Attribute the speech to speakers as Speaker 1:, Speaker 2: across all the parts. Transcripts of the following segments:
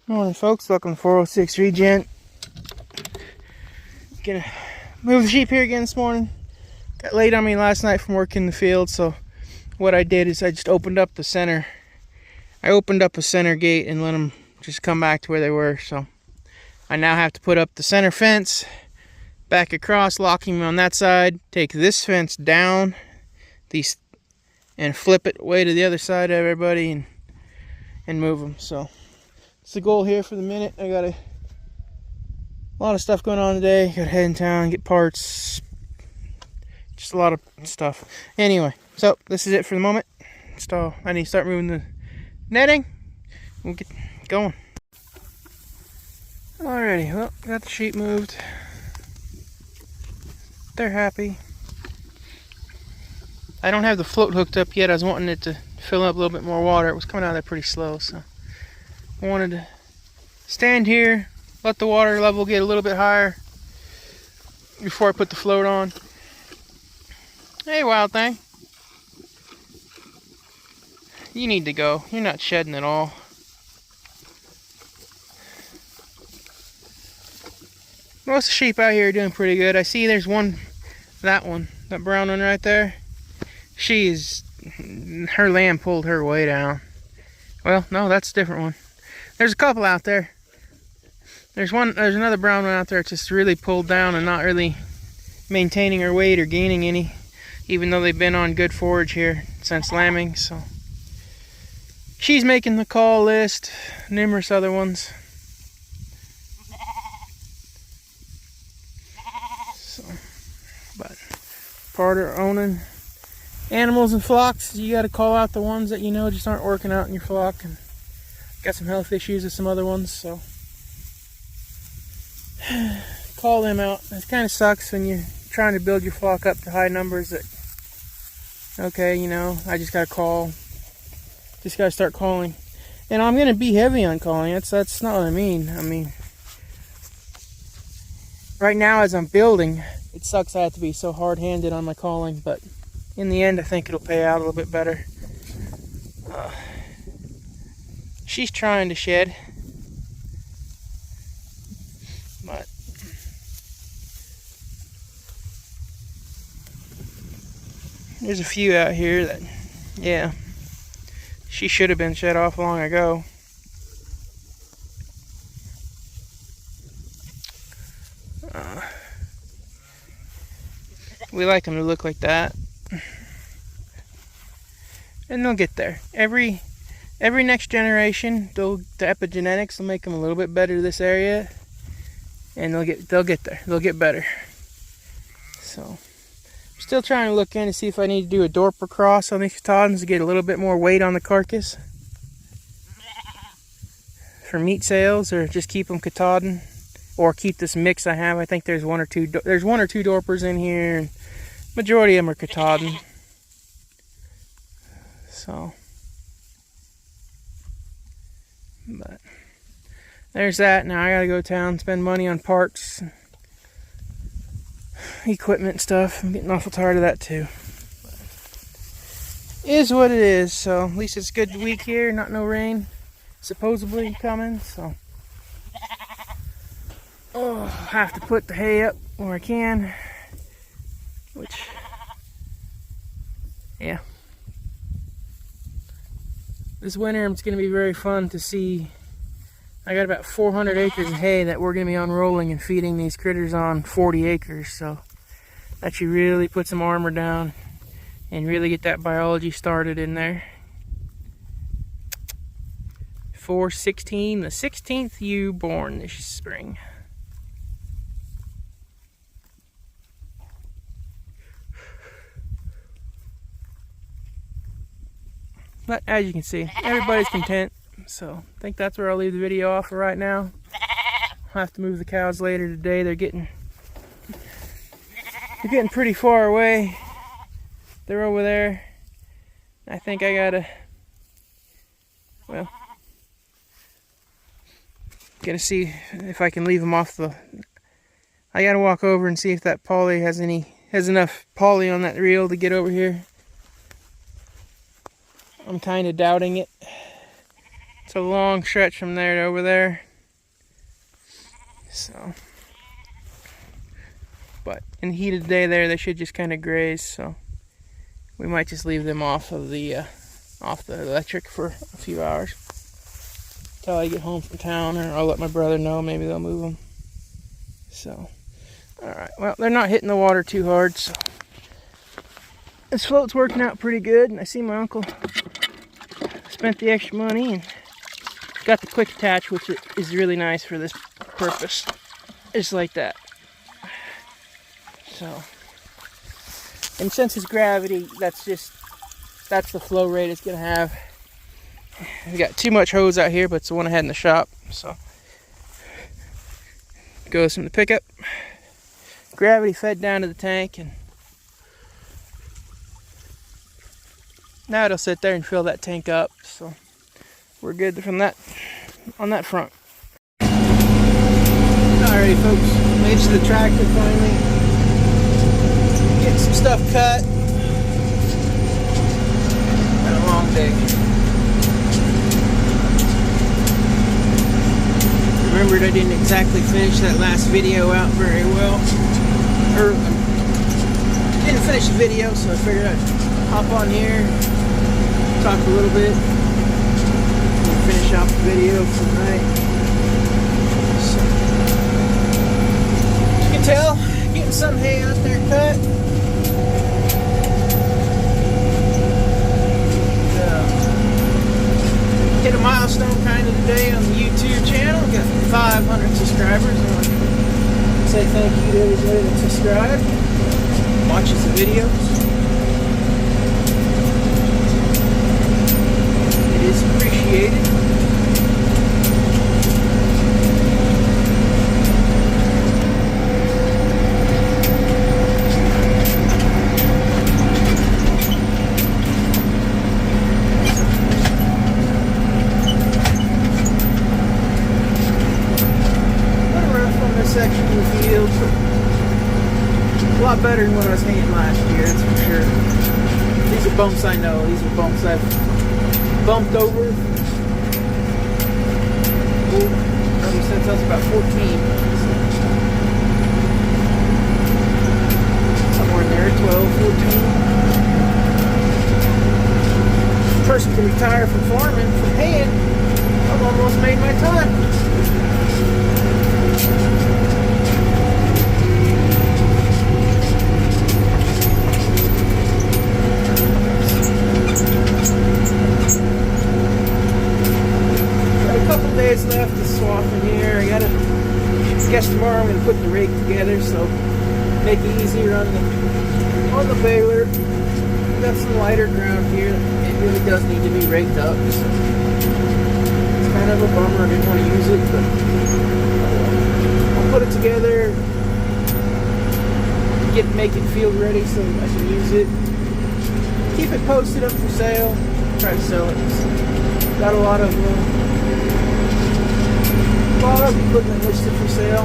Speaker 1: Morning, folks. Welcome to 406 Regen. Gonna move the sheep here again this morning. Got late on me last night from working in the field, so what I did is I just opened up the center. I opened up a center gate and let them just come back to where they were. So I now have to put up the center fence, back across, locking them on that side. Take this fence down, and flip it way to the other side of everybody and move them. So it's the goal here for the minute. I got a lot of stuff going on today. Got to head in town, get parts, just a lot of stuff. Anyway, so this is it for the moment. So I need to start moving the netting. We'll get going. Alrighty, well, got the sheep moved. They're happy. I don't have the float hooked up yet. I was wanting it to fill up a little bit more water. It was coming out of there pretty slow, so I wanted to stand here, let the water level get a little bit higher before I put the float on. Hey, wild thing. You need to go. You're not shedding at all. Most of the sheep out here are doing pretty good. I see there's one, that brown one right there. Her lamb pulled her way down. Well, no, that's a different one. There's a couple out there. There's another brown one out there that's just really pulled down and not really maintaining her weight or gaining any, even though they've been on good forage here since lambing. So she's making the call list. Numerous other ones. So, but part of owning animals and flocks, you got to call out the ones that you know just aren't working out in your flock, and got some health issues with some other ones, so call them out. It kind of sucks when you're trying to build your flock up to high numbers that, okay, you know, I just got to call. Just got to start calling. And I'm going to be heavy on calling. That's not what I mean. I mean, right now as I'm building, it sucks I have to be so hard-handed on my calling, but in the end, I think it'll pay out a little bit better. She's trying to shed, but there's a few out here that, yeah, she should have been shed off long ago. We like them to look like that. And they'll get there. Every next generation, the epigenetics will make them a little bit better to this area, and they'll get there. They'll get better. So, I'm still trying to look in to see if I need to do a Dorper cross on these Katahdins to get a little bit more weight on the carcass for meat sales, or just keep them Katahdin, or keep this mix I have. I think there's one or two Dorpers in here, and majority of them are Katahdin. So, but there's that. Now I gotta go to town, spend money on parts, equipment stuff. I'm getting awful tired of that too. But is what it is. So at least it's a good week here. Not no rain, supposedly coming. So I have to put the hay up where I can. Which, yeah. This winter it's going to be very fun to see. I got about 400 acres of hay that we're going to be unrolling and feeding these critters on 40 acres. So that should really put some armor down and really get that biology started in there. 4/16, the 16th ewe born this spring. But as you can see, everybody's content. So I think that's where I'll leave the video off for right now. I'll have to move the cows later today. They're getting pretty far away. They're over there. I think I gotta, well, gonna see if I can leave them off the. I gotta walk over and see if that poly has enough poly on that reel to get over here. I'm kind of doubting it. It's a long stretch from there to over there. So, but in the heat of the day there, they should just kind of graze. So we might just leave them off the electric for a few hours until I get home from town, or I'll let my brother know. Maybe they'll move them. So, all right. Well, they're not hitting the water too hard, so this float's working out pretty good. And I see my uncle spent the extra money and got the quick attach, which is really nice for this purpose. Just like that. So, and since it's gravity, that's the flow rate it's gonna have. We got too much hose out here, but it's the one I had in the shop. So goes from the pickup, gravity fed down to the tank, and now it'll sit there and fill that tank up. So we're good from that on that front. Alrighty, folks, made it to the tractor finally. Getting some stuff cut. Been a long day. Remembered I didn't exactly finish that last video out very well. Or didn't finish the video, so I figured I'd hop on here, talk a little bit, and finish off the video for the night. So, as you can tell, getting some hay out there cut. Hit a milestone kind of today on the YouTube channel. Got 500 subscribers. I want to say thank you to everybody that subscribed, watches the videos. It is appreciated. Section of the field, a lot better than what I was haying last year, that's for sure. These are bumps I know. These are bumps I've bumped over probably since I was about 14. Somewhere in there, 12, 14. Person can retire from farming, from haying. I've almost made my time. Days left to swap in here. I guess tomorrow I'm going to put the rake together, so make it easier on the baler. Got some lighter ground here. It really does need to be raked up, so it's kind of a bummer. I didn't want to use it, but I'll put it together, make it field ready so I can use it. Keep it posted up for sale. Try to sell it. Got a lot of equipment listed for sale.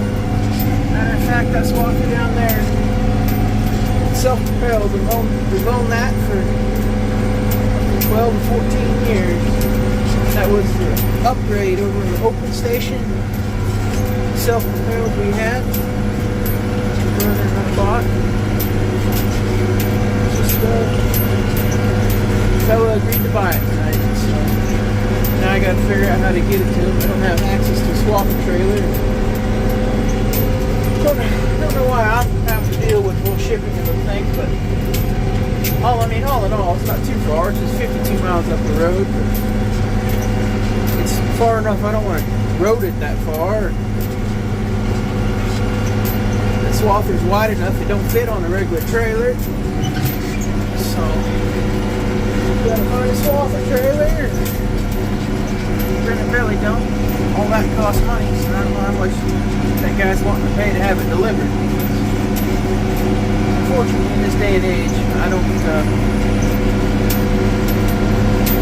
Speaker 1: Matter of fact, that swapper down there, self-propelled. We've owned that for 12 or 14 years. That was the upgrade over in the open station. Self-propelled we had. My brother and I bought. Just fella agreed to buy it tonight. So now I got to figure out how to get it to him. I don't have access to a swapper trailer. Don't know why I have to deal with more shipping and everything, but all in all, it's not too far. It's just 52 miles up the road. But it's far enough. I don't want to road it that far. The swather's wide enough. It don't fit on a regular trailer. So you gotta find a swather trailer. Really don't. All that costs money, so I don't know how much that guy's wanting to pay to have it delivered. Unfortunately, in this day and age, I don't.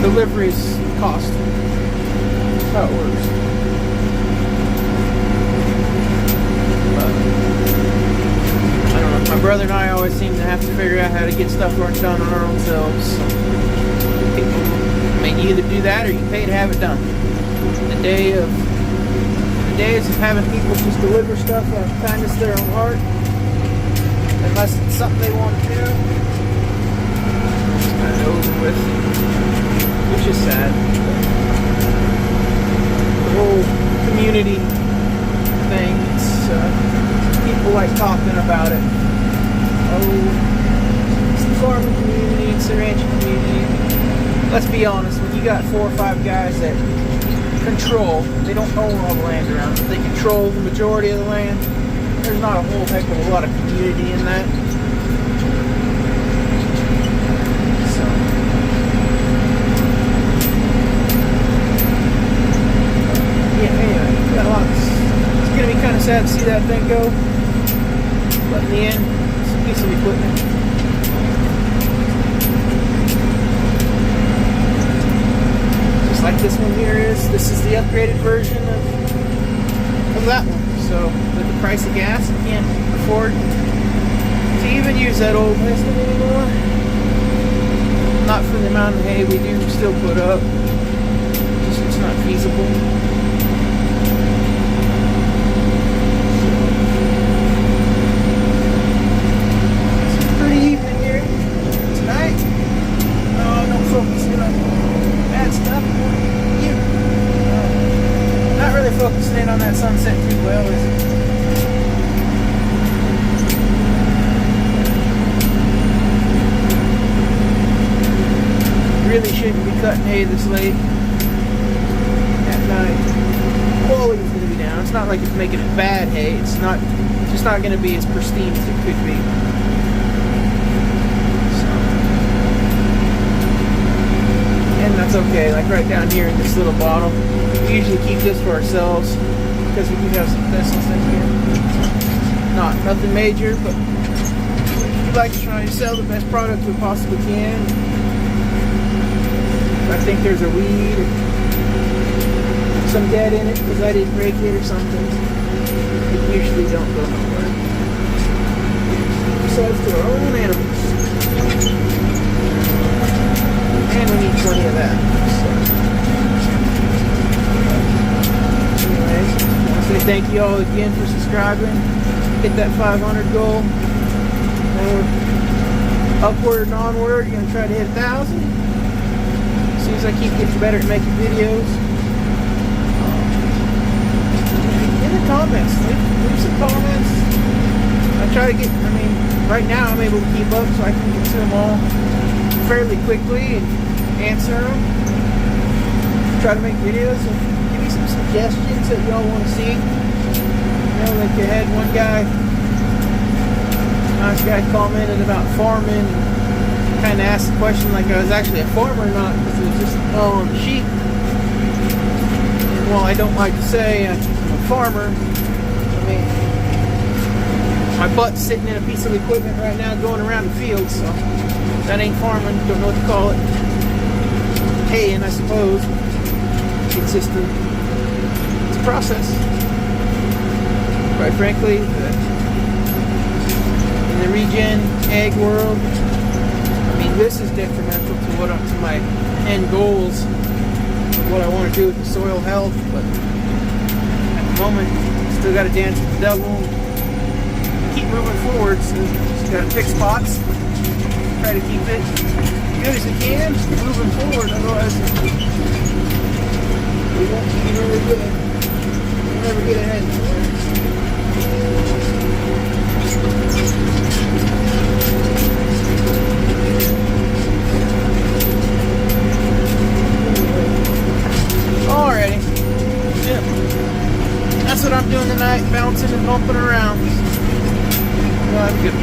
Speaker 1: Deliveries cost. That's how it works. But I don't know. My brother and I always seem to have to figure out how to get stuff done on our own selves. So people may either do that or you pay to have it done. the days of having people just deliver stuff out of kindness of their own heart, unless it's something they want to do, it's kind of over with, which is sad. The whole community thing, people like talking about it. Oh, it's the farming community, it's the ranching community. Let's be honest, when you got 4 or 5 guys that control, they don't own all the land around, but they control the majority of the land, there's not a whole heck of a lot of community in that. So, yeah, anyway, got a lot. It's gonna be kind of sad to see that thing go, but in the end, it's a piece of equipment. Like this one here is. This is the upgraded version of that one. So with the price of gas, you can't afford to even use that old piston anymore. Not for the amount of hay we do still put up. Just it's not feasible. It's a pretty evening here tonight. Oh, don't focus in on bad stuff. Not really focusing in on that sunset too well, is it? Really shouldn't be cutting hay this late at night. Quality's going to be down. It's not like it's making it bad hay. It's just not going to be as pristine as it could be. And that's okay. Like right down here in this little bottle, we usually keep this for ourselves because we do have some thistles in here. Nothing major, but we like to try to sell the best product we possibly can. If I think there's a weed or some dead in it because I didn't rake it or something, it usually don't go nowhere. Besides to our own animals. And we need plenty of that. So. Anyway, I want to say thank you all again for subscribing. Hit that 500 goal. And we're upward and onward. You're going to try to hit 1,000. As soon as I keep getting better at making videos. In the comments, leave some comments. I try to get, right now I'm able to keep up so I can get to them all fairly quickly and answer them. Try to make videos and give me some suggestions that y'all want to see. Like I had one guy, nice guy, commented about farming and kind of asked the question like I was actually a farmer or not, because it was just all on the sheep. And while I don't like to say I'm a farmer, my butt's sitting in a piece of equipment right now going around the field, so that ain't farming, don't know what to call it. Haying, I suppose. It's just it's a process. Quite frankly, in the regen ag world, this is detrimental to my end goals of what I want to do with the soil health, but at the moment, still got to dance with the devil. Keep moving forward, so just got to pick spots. Try to keep it good as we can, moving forward, otherwise we won't be really good. We'll never get ahead. Alrighty. Yeah. That's what I'm doing tonight, bouncing and bumping around. Well, I'm good.